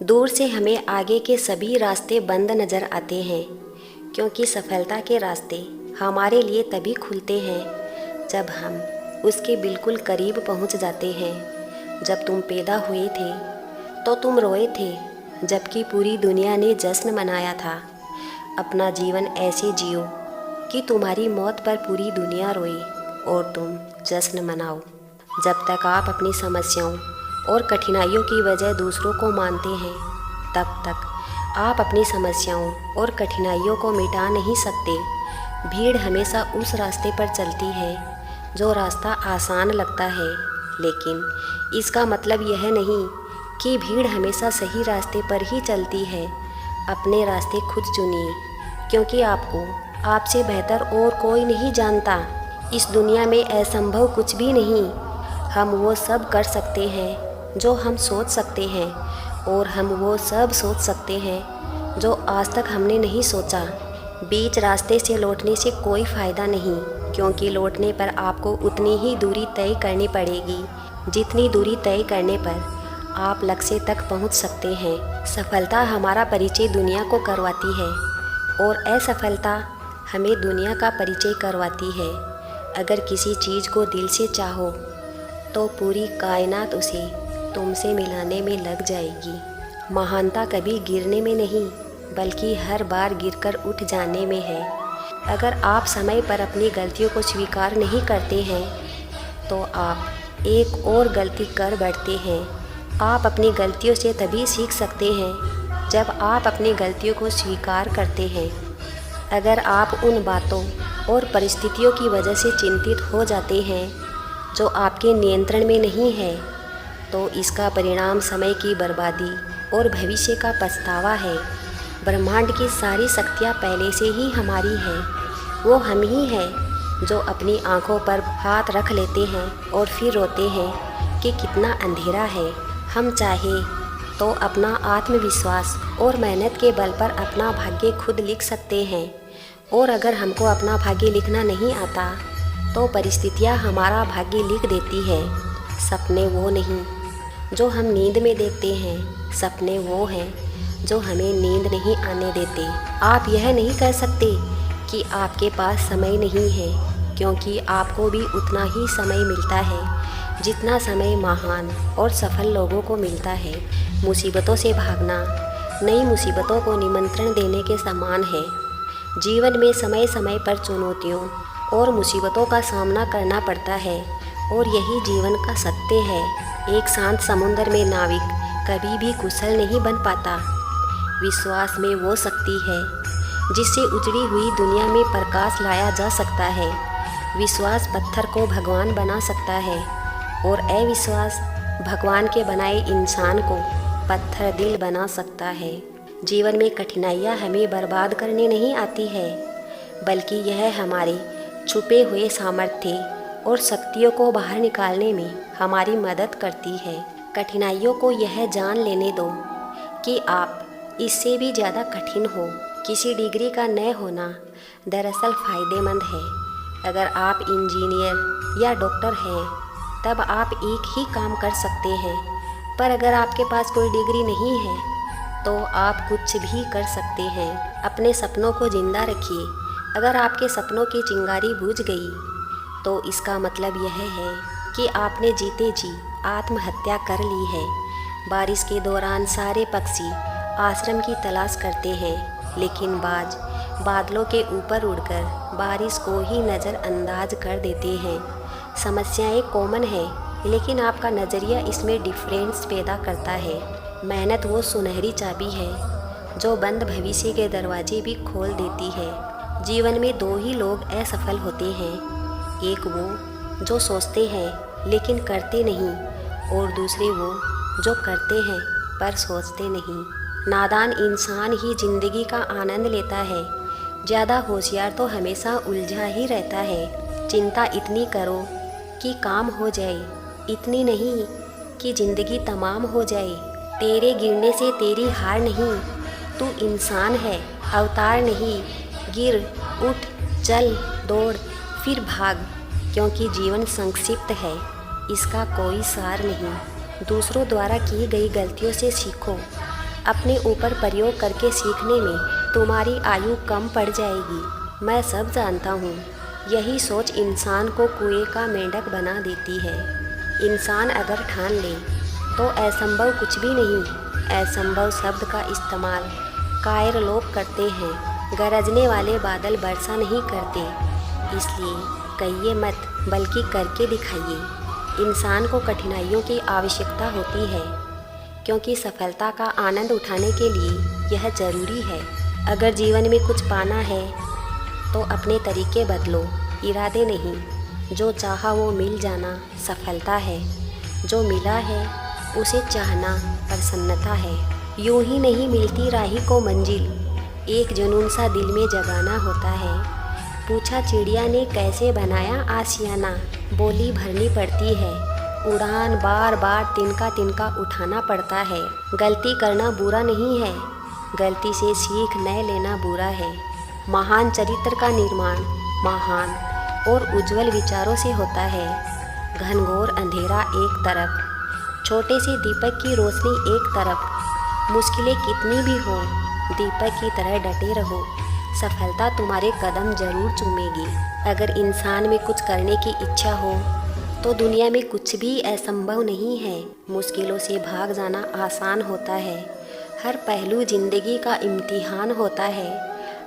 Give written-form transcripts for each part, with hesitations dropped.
दूर से हमें आगे के सभी रास्ते बंद नज़र आते हैं, क्योंकि सफलता के रास्ते हमारे लिए तभी खुलते हैं जब हम उसके बिल्कुल करीब पहुंच जाते हैं। जब तुम पैदा हुए थे तो तुम रोए थे, जबकि पूरी दुनिया ने जश्न मनाया था। अपना जीवन ऐसे जियो कि तुम्हारी मौत पर पूरी दुनिया रोए और तुम जश्न मनाओ। जब तक आप अपनी समस्याओं और कठिनाइयों की वजह दूसरों को मानते हैं, तब तक आप अपनी समस्याओं और कठिनाइयों को मिटा नहीं सकते। भीड़ हमेशा उस रास्ते पर चलती है जो रास्ता आसान लगता है, लेकिन इसका मतलब यह नहीं कि भीड़ हमेशा सही रास्ते पर ही चलती है। अपने रास्ते खुद चुनिए, क्योंकि आपको आपसे बेहतर और कोई नहीं जानता। इस दुनिया में असंभव कुछ भी नहीं। हम वो सब कर सकते हैं जो हम सोच सकते हैं, और हम वो सब सोच सकते हैं जो आज तक हमने नहीं सोचा। बीच रास्ते से लौटने से कोई फ़ायदा नहीं, क्योंकि लौटने पर आपको उतनी ही दूरी तय करनी पड़ेगी जितनी दूरी तय करने पर आप लक्ष्य तक पहुंच सकते हैं। सफलता हमारा परिचय दुनिया को करवाती है और असफलता हमें दुनिया का परिचय करवाती है। अगर किसी चीज़ को दिल से चाहो तो पूरी कायनात उसे तुमसे मिलाने में लग जाएगी। महानता कभी गिरने में नहीं, बल्कि हर बार गिरकर उठ जाने में है। अगर आप समय पर अपनी गलतियों को स्वीकार नहीं करते हैं तो आप एक और गलती कर बैठते हैं। आप अपनी गलतियों से तभी सीख सकते हैं जब आप अपनी गलतियों को स्वीकार करते हैं। अगर आप उन बातों और परिस्थितियों की वजह से चिंतित हो जाते हैं जो आपके नियंत्रण में नहीं है, तो इसका परिणाम समय की बर्बादी और भविष्य का पछतावा है। ब्रह्मांड की सारी शक्तियाँ पहले से ही हमारी हैं। वो हम ही हैं जो अपनी आँखों पर हाथ रख लेते हैं और फिर रोते हैं कि कितना अंधेरा है। हम चाहे तो अपना आत्मविश्वास और मेहनत के बल पर अपना भाग्य खुद लिख सकते हैं, और अगर हमको अपना भाग्य लिखना नहीं आता तो परिस्थितियाँ हमारा भाग्य लिख देती है। सपने वो नहीं जो हम नींद में देखते हैं, सपने वो हैं जो हमें नींद नहीं आने देते। आप यह नहीं कह सकते कि आपके पास समय नहीं है, क्योंकि आपको भी उतना ही समय मिलता है जितना समय महान और सफल लोगों को मिलता है। मुसीबतों से भागना नई मुसीबतों को निमंत्रण देने के समान है। जीवन में समय समय पर चुनौतियों और मुसीबतों का सामना करना पड़ता है, और यही जीवन का सत्य है। एक शांत समुद्र में नाविक कभी भी कुशल नहीं बन पाता। विश्वास में वो शक्ति है जिससे उजड़ी हुई दुनिया में प्रकाश लाया जा सकता है। विश्वास पत्थर को भगवान बना सकता है, और अविश्वास भगवान के बनाए इंसान को पत्थर दिल बना सकता है। जीवन में कठिनाइयाँ हमें बर्बाद करने नहीं आती है, बल्कि यह हमारे छुपे हुए सामर्थ्य और शक्तियों को बाहर निकालने में हमारी मदद करती है। कठिनाइयों को यह जान लेने दो कि आप इससे भी ज़्यादा कठिन हो। किसी डिग्री का न होना दरअसल फ़ायदेमंद है। अगर आप इंजीनियर या डॉक्टर हैं तब आप एक ही काम कर सकते हैं, पर अगर आपके पास कोई डिग्री नहीं है तो आप कुछ भी कर सकते हैं। अपने सपनों को जिंदा रखिए। अगर आपके सपनों की चिंगारी बुझ गई तो इसका मतलब यह है कि आपने जीते जी आत्महत्या कर ली है। बारिश के दौरान सारे पक्षी आश्रम की तलाश करते हैं, लेकिन बाज बादलों के ऊपर उड़कर बारिश को ही नज़रअंदाज कर देते हैं। समस्याएं कॉमन है, लेकिन आपका नज़रिया इसमें डिफरेंस पैदा करता है। मेहनत वो सुनहरी चाबी है जो बंद भविष्य के दरवाजे भी खोल देती है। जीवन में दो ही लोग असफल होते हैं, एक वो जो सोचते हैं लेकिन करते नहीं, और दूसरे वो जो करते हैं पर सोचते नहीं। नादान इंसान ही जिंदगी का आनंद लेता है। ज़्यादा होशियार तो हमेशा उलझा ही रहता है। चिंता इतनी करो कि काम हो जाए, इतनी नहीं कि ज़िंदगी तमाम हो जाए। तेरे गिरने से तेरी हार नहीं, तू इंसान है, अवतार नहीं। गिर, उठ, चल, दौड़, फिर भाग, क्योंकि जीवन संक्षिप्त है, इसका कोई सार नहीं। दूसरों द्वारा की गई गलतियों से सीखो, अपने ऊपर प्रयोग करके सीखने में तुम्हारी आयु कम पड़ जाएगी। मैं सब जानता हूँ। यही सोच इंसान को कुएं का मेंढक बना देती है। इंसान अगर ठान ले तो असंभव कुछ भी नहीं। असंभव शब्द का इस्तेमाल कायर लोग करते हैं। गरजने वाले बादल वर्षा नहीं करते। इसलिए कहिए मत, बल्कि करके दिखाइए। इंसान को कठिनाइयों की आवश्यकता होती है, क्योंकि सफलता का आनंद उठाने के लिए यह ज़रूरी है। अगर जीवन में कुछ पाना है तो अपने तरीके बदलो, इरादे नहीं। जो चाहा वो मिल जाना सफलता है। जो मिला है उसे चाहना प्रसन्नता है। यूं ही नहीं मिलती राही को मंजिल, एक जुनून सा दिल में जगाना होता है। पूछा चिड़िया ने कैसे बनाया आशियाना, बोली भरनी पड़ती है। उड़ान बार बार तिनका तिनका उठाना पड़ता है। गलती करना बुरा नहीं है, गलती से सीख न लेना बुरा है। महान चरित्र का निर्माण महान और उज्जवल विचारों से होता है। घनघोर अंधेरा एक तरफ, छोटे से दीपक की रोशनी एक तरफ। मुश्किलें कितनी भी हो, दीपक की तरह डटे रहो। सफलता तुम्हारे कदम जरूर चूमेगी। अगर इंसान में कुछ करने की इच्छा हो तो दुनिया में कुछ भी असंभव नहीं है। मुश्किलों से भाग जाना आसान होता है। हर पहलू जिंदगी का इम्तिहान होता है।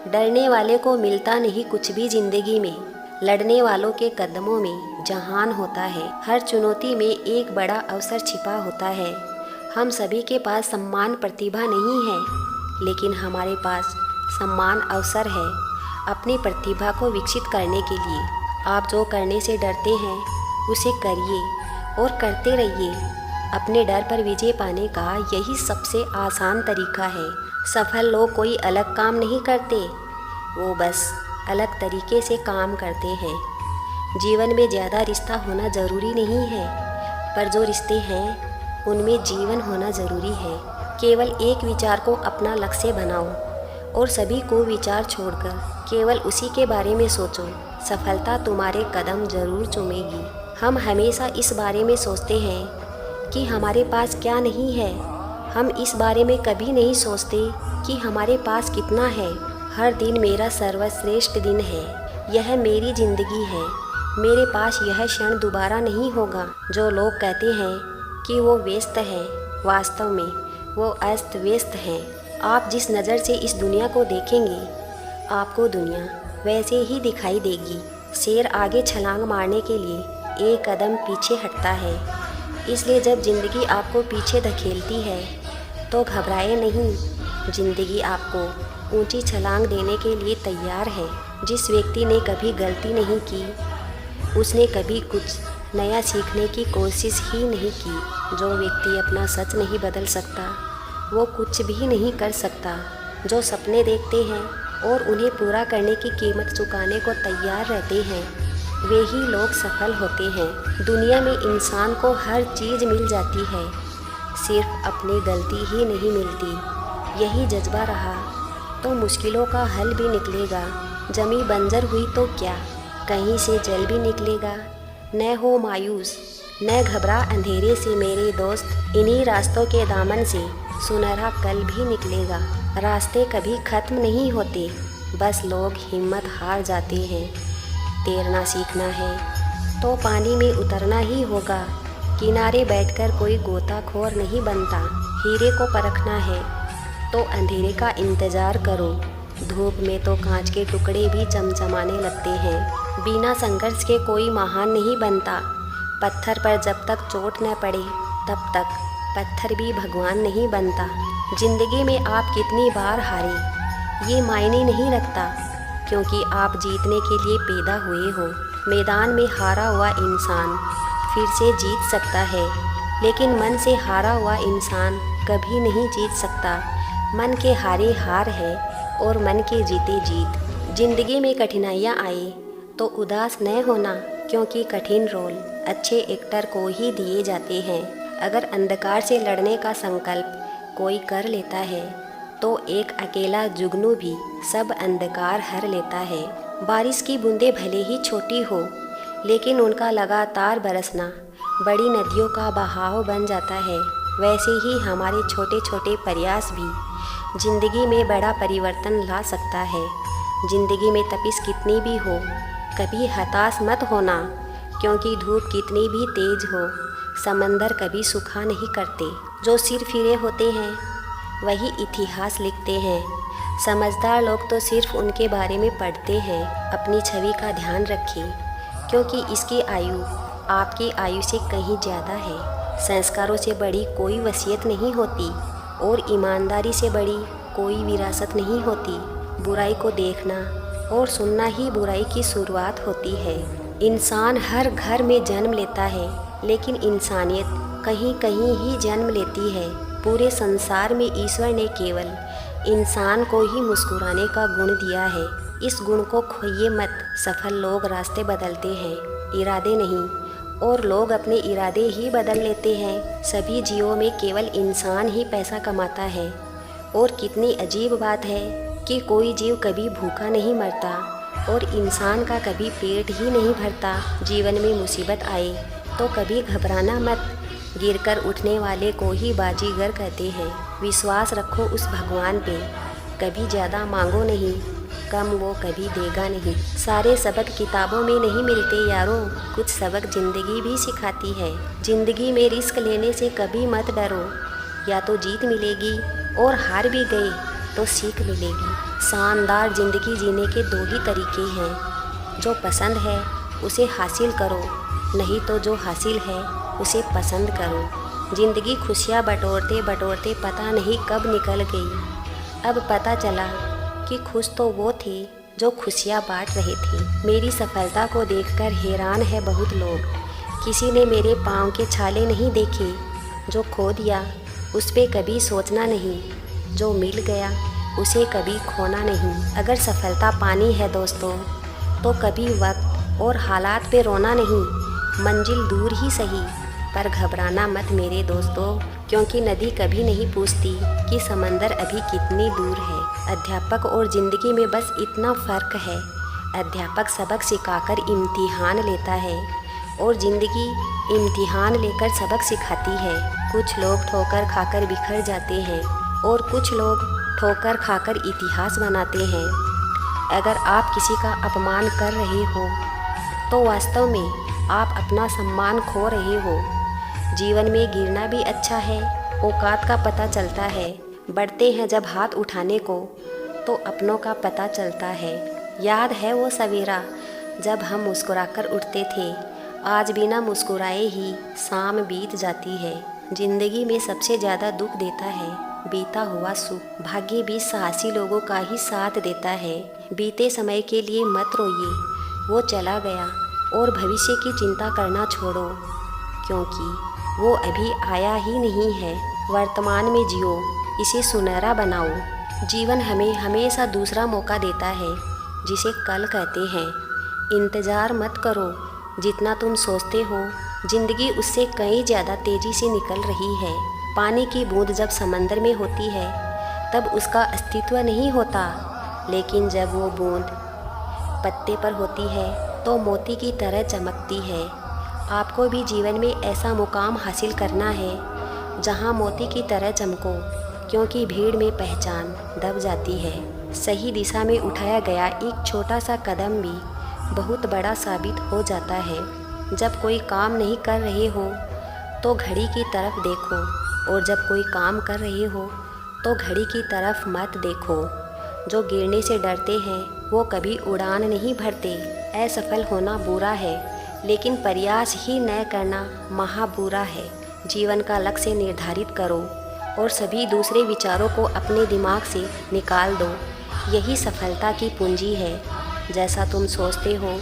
डरने वाले को मिलता नहीं कुछ भी जिंदगी में, लड़ने वालों के कदमों में जहान होता है। हर चुनौती में एक बड़ा अवसर छिपा होता है। हम सभी के पास सम्मान प्रतिभा नहीं है, लेकिन हमारे पास सम्मान अवसर है अपनी प्रतिभा को विकसित करने के लिए। आप जो करने से डरते हैं उसे करिए और करते रहिए। अपने डर पर विजय पाने का यही सबसे आसान तरीका है। सफल लोग कोई अलग काम नहीं करते, वो बस अलग तरीके से काम करते हैं। जीवन में ज़्यादा रिश्ता होना ज़रूरी नहीं है, पर जो रिश्ते हैं उनमें जीवन होना ज़रूरी है। केवल एक विचार को अपना लक्ष्य बनाओ और सभी को विचार छोड़कर केवल उसी के बारे में सोचो। सफलता तुम्हारे कदम जरूर चूमेगी। हम हमेशा इस बारे में सोचते हैं कि हमारे पास क्या नहीं है। हम इस बारे में कभी नहीं सोचते कि हमारे पास कितना है। हर दिन मेरा सर्वश्रेष्ठ दिन है। यह मेरी ज़िंदगी है। मेरे पास यह क्षण दोबारा नहीं होगा। जो लोग कहते हैं कि वो व्यस्त है, वास्तव में वो अस्त व्यस्त हैं। आप जिस नज़र से इस दुनिया को देखेंगे, आपको दुनिया वैसे ही दिखाई देगी। शेर आगे छलांग मारने के लिए एक कदम पीछे हटता है। इसलिए जब ज़िंदगी आपको पीछे धकेलती है तो घबराए नहीं। ज़िंदगी आपको ऊंची छलांग देने के लिए तैयार है। जिस व्यक्ति ने कभी गलती नहीं की, उसने कभी कुछ नया सीखने की कोशिश ही नहीं की। जो व्यक्ति अपना सच नहीं बदल सकता, वो कुछ भी नहीं कर सकता। जो सपने देखते हैं और उन्हें पूरा करने की कीमत चुकाने को तैयार रहते हैं, वे ही लोग सफल होते हैं। दुनिया में इंसान को हर चीज़ मिल जाती है, सिर्फ अपनी गलती ही नहीं मिलती। यही जज्बा रहा तो मुश्किलों का हल भी निकलेगा। जमी बंजर हुई तो क्या, कहीं से जल भी निकलेगा। न हो मायूस, न घबरा अंधेरे से मेरे दोस्त। इन्हीं रास्तों के दामन से सुनहरा कल भी निकलेगा। रास्ते कभी ख़त्म नहीं होते, बस लोग हिम्मत हार जाते हैं। तैरना सीखना है तो पानी में उतरना ही होगा। किनारे बैठकर कोई गोताखोर नहीं बनता। हीरे को परखना है तो अंधेरे का इंतज़ार करो। धूप में तो कांच के टुकड़े भी चमचमाने लगते हैं। बिना संघर्ष के कोई महान नहीं बनता। पत्थर पर जब तक चोट न पड़े तब तक पत्थर भी भगवान नहीं बनता। जिंदगी में आप कितनी बार हारे ये मायने नहीं रखता, क्योंकि आप जीतने के लिए पैदा हुए हो। मैदान में हारा हुआ इंसान फिर से जीत सकता है, लेकिन मन से हारा हुआ इंसान कभी नहीं जीत सकता। मन के हारे हार है और मन के जीते जीत। जिंदगी में कठिनाइयाँ आए तो उदास न होना, क्योंकि कठिन रोल अच्छे एक्टर को ही दिए जाते हैं। अगर अंधकार से लड़ने का संकल्प कोई कर लेता है तो एक अकेला जुगनू भी सब अंधकार हर लेता है। बारिश की बूंदें भले ही छोटी हो, लेकिन उनका लगातार बरसना बड़ी नदियों का बहाव बन जाता है। वैसे ही हमारे छोटे छोटे प्रयास भी जिंदगी में बड़ा परिवर्तन ला सकता है। जिंदगी में तपिश कितनी भी हो, कभी हताश मत होना, क्योंकि धूप कितनी भी तेज हो, समंदर कभी सूखा नहीं करते। जो सिर फिरे होते हैं वही इतिहास लिखते हैं। समझदार लोग तो सिर्फ उनके बारे में पढ़ते हैं। अपनी छवि का ध्यान रखें, क्योंकि इसकी आयु आपकी आयु से कहीं ज़्यादा है। संस्कारों से बड़ी कोई वसीयत नहीं होती और ईमानदारी से बड़ी कोई विरासत नहीं होती। बुराई को देखना और सुनना ही बुराई की शुरुआत होती है। इंसान हर घर में जन्म लेता है, लेकिन इंसानियत कहीं कहीं ही जन्म लेती है। पूरे संसार में ईश्वर ने केवल इंसान को ही मुस्कुराने का गुण दिया है। इस गुण को खोइए मत। सफल लोग रास्ते बदलते हैं, इरादे नहीं, और लोग अपने इरादे ही बदल लेते हैं। सभी जीवों में केवल इंसान ही पैसा कमाता है। और कितनी अजीब बात है कि कोई जीव कभी भूखा नहीं मरता और इंसान का कभी पेट ही नहीं भरता। जीवन में मुसीबत आए तो कभी घबराना मत। गिरकर उठने वाले को ही बाजीगर कहते हैं। विश्वास रखो उस भगवान पे। कभी ज़्यादा मांगो नहीं, कम वो कभी देगा नहीं। सारे सबक किताबों में नहीं मिलते यारों, कुछ सबक ज़िंदगी भी सिखाती है। ज़िंदगी में रिस्क लेने से कभी मत डरो। या तो जीत मिलेगी और हार भी गए तो सीख मिलेगी। शानदार ज़िंदगी जीने के दो ही तरीके हैं। जो पसंद है उसे हासिल करो, नहीं तो जो हासिल है उसे पसंद करो। ज़िंदगी खुशियाँ बटोरते बटोरते पता नहीं कब निकल गई। अब पता चला कि खुश तो वो थे जो खुशियाँ बांट रहे थे। मेरी सफलता को देखकर हैरान है बहुत लोग। किसी ने मेरे पाँव के छाले नहीं देखे। जो खो दिया उस पे कभी सोचना नहीं, जो मिल गया उसे कभी खोना नहीं। अगर सफलता पानी है दोस्तों, तो कभी वक्त और हालात पे रोना नहीं। मंजिल दूर ही सही, पर घबराना मत मेरे दोस्तों, क्योंकि नदी कभी नहीं पूछती कि समंदर अभी कितनी दूर है। अध्यापक और ज़िंदगी में बस इतना फ़र्क है। अध्यापक सबक सिखाकर इम्तिहान लेता है और ज़िंदगी इम्तिहान लेकर सबक सिखाती है। कुछ लोग ठोकर खाकर बिखर जाते हैं और कुछ लोग ठोकर खाकर इतिहास बनाते हैं। अगर आप किसी का अपमान कर रहे हो तो वास्तव में आप अपना सम्मान खो रहे हो। जीवन में गिरना भी अच्छा है, औकात का पता चलता है। बढ़ते हैं जब हाथ उठाने को तो अपनों का पता चलता है। याद है वो सवेरा जब हम मुस्कुराकर उठते थे। आज बिना मुस्कुराए ही शाम बीत जाती है। जिंदगी में सबसे ज़्यादा दुख देता है बीता हुआ सुख। भाग्य भी साहसी लोगों का ही साथ देता है। बीते समय के लिए मत रोइए, वो चला गया और भविष्य की चिंता करना छोड़ो, क्योंकि वो अभी आया ही नहीं है। वर्तमान में जियो, इसे सुनहरा बनाओ। जीवन हमें हमेशा दूसरा मौका देता है, जिसे कल कहते हैं। इंतज़ार मत करो, जितना तुम सोचते हो ज़िंदगी उससे कहीं ज़्यादा तेज़ी से निकल रही है। पानी की बूंद जब समंदर में होती है तब उसका अस्तित्व नहीं होता, लेकिन जब वो बूंद पत्ते पर होती है तो मोती की तरह चमकती है। आपको भी जीवन में ऐसा मुकाम हासिल करना है जहां मोती की तरह चमको, क्योंकि भीड़ में पहचान दब जाती है। सही दिशा में उठाया गया एक छोटा सा कदम भी बहुत बड़ा साबित हो जाता है। जब कोई काम नहीं कर रहे हो तो घड़ी की तरफ देखो, और जब कोई काम कर रहे हो तो घड़ी की तरफ मत देखो। जो गिरने से डरते हैं वो कभी उड़ान नहीं भरते। असफल होना बुरा है, लेकिन प्रयास ही न करना महाबुरा है। जीवन का लक्ष्य निर्धारित करो और सभी दूसरे विचारों को अपने दिमाग से निकाल दो। यही सफलता की पूंजी है। जैसा तुम सोचते हो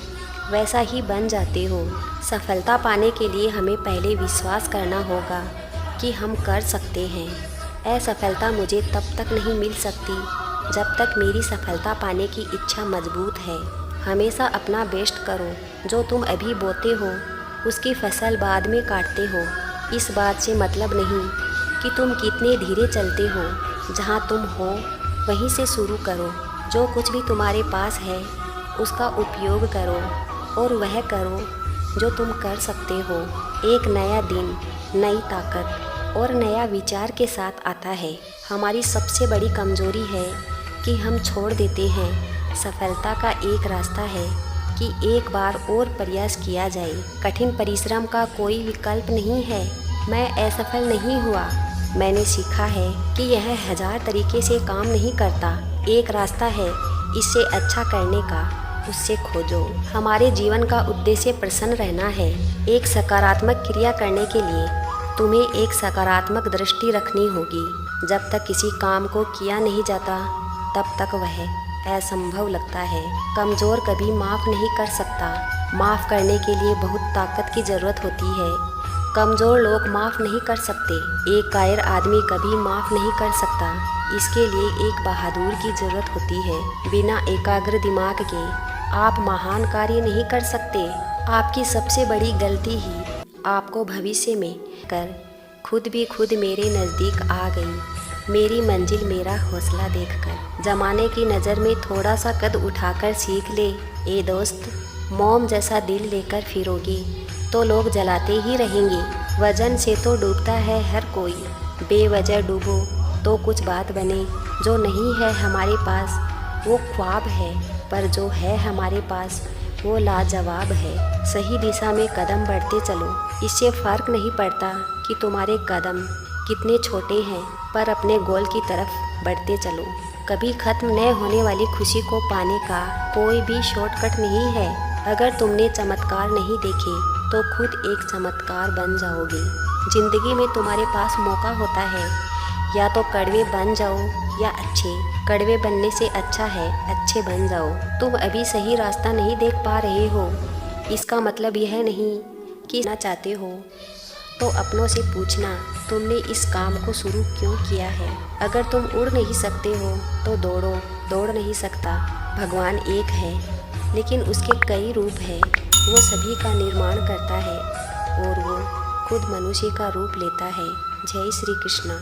वैसा ही बन जाते हो। सफलता पाने के लिए हमें पहले विश्वास करना होगा कि हम कर सकते हैं। असफलता मुझे तब तक नहीं मिल सकती जब तक मेरी सफलता पाने की इच्छा मजबूत है। हमेशा अपना बेस्ट करो। जो तुम अभी बोते हो उसकी फसल बाद में काटते हो। इस बात से मतलब नहीं कि तुम कितने धीरे चलते हो। जहाँ तुम हो वहीं से शुरू करो। जो कुछ भी तुम्हारे पास है उसका उपयोग करो और वह करो जो तुम कर सकते हो। एक नया दिन, नई ताकत, और नया विचार के साथ आता है। हमारी सबसे बड़ी कमजोरी है कि हम छोड़ देते हैं। सफलता का एक रास्ता है कि एक बार और प्रयास किया जाए। कठिन परिश्रम का कोई विकल्प नहीं है। मैं असफल नहीं हुआ। मैंने सीखा है कि यह 1000 तरीके से काम नहीं करता। एक रास्ता है इससे अच्छा करने का, उससे खोजो। हमारे जीवन का उद्देश्य प्रसन्न रहना है। एक सकारात्मक क्रिया करने के लिए तुम्हें एक सकारात्मक दृष्टि रखनी होगी। जब तक किसी काम को किया नहीं जाता तब तक वह असंभव लगता है। कमज़ोर कभी माफ़ नहीं कर सकता। माफ़ करने के लिए बहुत ताकत की ज़रूरत होती है। कमज़ोर लोग माफ़ नहीं कर सकते। एक कायर आदमी कभी माफ़ नहीं कर सकता। इसके लिए एक बहादुर की ज़रूरत होती है। बिना एकाग्र दिमाग के आप महान कार्य नहीं कर सकते। आपकी सबसे बड़ी गलती ही आपको भविष्य में कर खुद मेरे नज़दीक आ गई। मेरी मंजिल मेरा हौसला देखकर। ज़माने की नज़र में थोड़ा सा कद उठाकर सीख ले। ए दोस्त, मोम जैसा दिल लेकर फिरोगे तो लोग जलाते ही रहेंगे। वजन से तो डूबता है हर कोई। बेवजह डूबो तो कुछ बात बने। जो नहीं है हमारे पास वो ख्वाब है, पर जो है हमारे पास वो लाजवाब है। सही दिशा में कदम बढ़ते चलो। इससे फ़र्क नहीं पड़ता कि तुम्हारे कदम कितने छोटे हैं, पर अपने गोल की तरफ बढ़ते चलो। कभी ख़त्म न होने वाली खुशी को पाने का कोई भी शॉर्टकट नहीं है। अगर तुमने चमत्कार नहीं देखे तो खुद एक चमत्कार बन जाओगे। ज़िंदगी में तुम्हारे पास मौका होता है, या तो कड़वे बन जाओ या अच्छे। कड़वे बनने से अच्छा है अच्छे बन जाओ। तुम अभी सही रास्ता नहीं देख पा रहे हो, इसका मतलब यह नहीं कि ना चाहते हो। तो अपनों से पूछना, तुमने इस काम को शुरू क्यों किया है। अगर तुम उड़ नहीं सकते हो तो दौड़ नहीं सकता। भगवान एक है लेकिन उसके कई रूप हैं। वो सभी का निर्माण करता है और वो खुद मनुष्य का रूप लेता है। जय श्री कृष्ण।